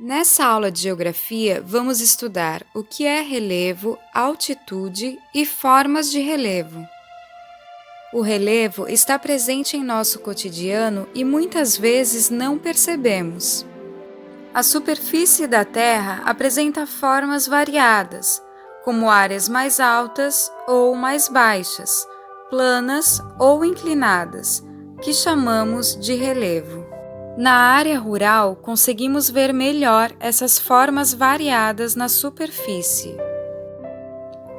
Nessa aula de geografia, vamos estudar o que é relevo, altitude e formas de relevo. O relevo está presente em nosso cotidiano e muitas vezes não percebemos. A superfície da Terra apresenta formas variadas, como áreas mais altas ou mais baixas, planas ou inclinadas, que chamamos de relevo. Na área rural, conseguimos ver melhor essas formas variadas na superfície.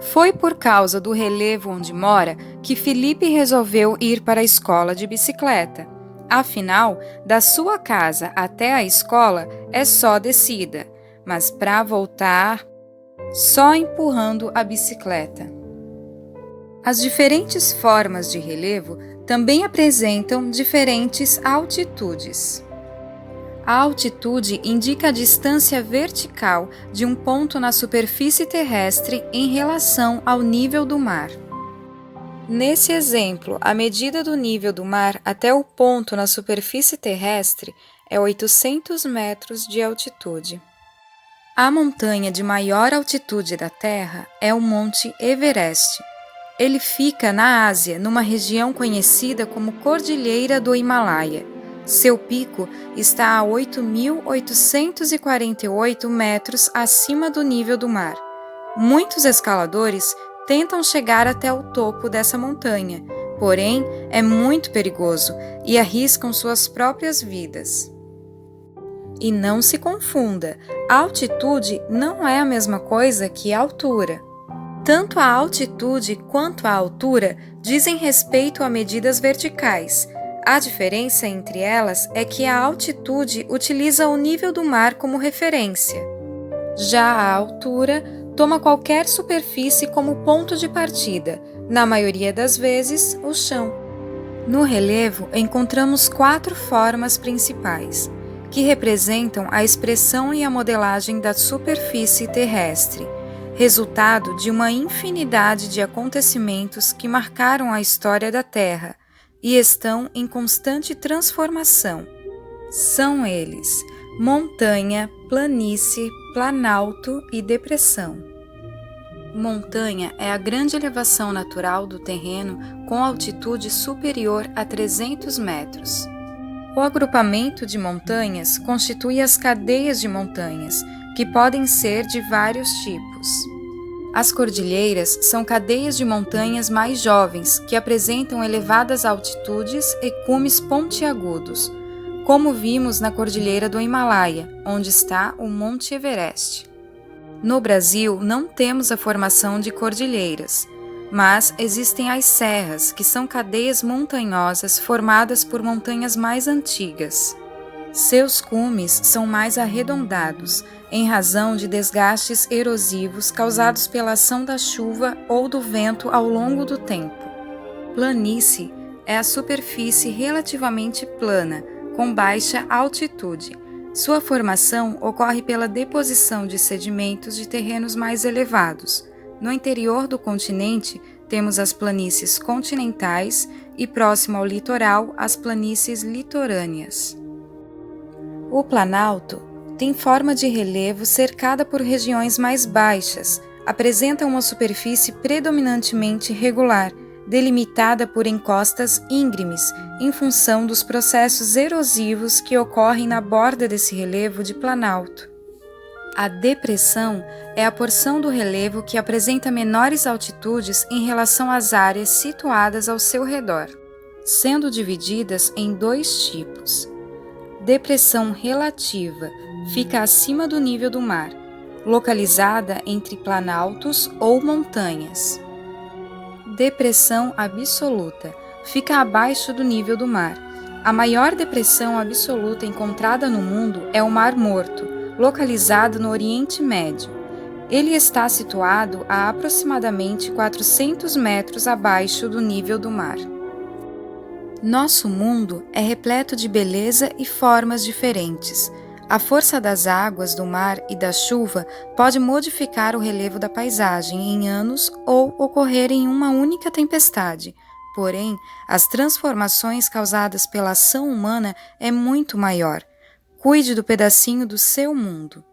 Foi por causa do relevo onde mora que Felipe resolveu ir para a escola de bicicleta. Afinal, da sua casa até a escola é só descida, mas para voltar, só empurrando a bicicleta. As diferentes formas de relevo também apresentam diferentes altitudes. A altitude indica a distância vertical de um ponto na superfície terrestre em relação ao nível do mar. Nesse exemplo, a medida do nível do mar até o ponto na superfície terrestre é 800 metros de altitude. A montanha de maior altitude da Terra é o Monte Everest. Ele fica na Ásia, numa região conhecida como Cordilheira do Himalaia. Seu pico está a 8.848 metros acima do nível do mar. Muitos escaladores tentam chegar até o topo dessa montanha, porém é muito perigoso e arriscam suas próprias vidas. E não se confunda, altitude não é a mesma coisa que altura. Tanto a altitude quanto a altura dizem respeito a medidas verticais. A diferença entre elas é que a altitude utiliza o nível do mar como referência. Já a altura toma qualquer superfície como ponto de partida, na maioria das vezes, o chão. No relevo, encontramos 4 formas principais, que representam a expressão e a modelagem da superfície terrestre, resultado de uma infinidade de acontecimentos que marcaram a história da Terra e estão em constante transformação. São eles: montanha, planície, planalto e depressão. Montanha é a grande elevação natural do terreno com altitude superior a 300 metros. O agrupamento de montanhas constitui as cadeias de montanhas, que podem ser de vários tipos. As cordilheiras são cadeias de montanhas mais jovens que apresentam elevadas altitudes e cumes pontiagudos, como vimos na Cordilheira do Himalaia, onde está o Monte Everest. No Brasil, não temos a formação de cordilheiras, mas existem as serras, que são cadeias montanhosas formadas por montanhas mais antigas. Seus cumes são mais arredondados, em razão de desgastes erosivos causados pela ação da chuva ou do vento ao longo do tempo. Planície é a superfície relativamente plana, com baixa altitude. Sua formação ocorre pela deposição de sedimentos de terrenos mais elevados. No interior do continente, temos as planícies continentais e, próximo ao litoral, as planícies litorâneas. O planalto tem forma de relevo cercada por regiões mais baixas, apresenta uma superfície predominantemente regular, delimitada por encostas íngremes, em função dos processos erosivos que ocorrem na borda desse relevo de planalto. A depressão é a porção do relevo que apresenta menores altitudes em relação às áreas situadas ao seu redor, sendo divididas em 2 tipos. Depressão relativa fica acima do nível do mar, localizada entre planaltos ou montanhas. Depressão absoluta fica abaixo do nível do mar. A maior depressão absoluta encontrada no mundo é o Mar Morto, localizado no Oriente Médio. Ele está situado a aproximadamente 400 metros abaixo do nível do mar. Nosso mundo é repleto de beleza e formas diferentes. A força das águas do mar e da chuva pode modificar o relevo da paisagem em anos ou ocorrer em uma única tempestade. Porém, as transformações causadas pela ação humana é muito maior. Cuide do pedacinho do seu mundo.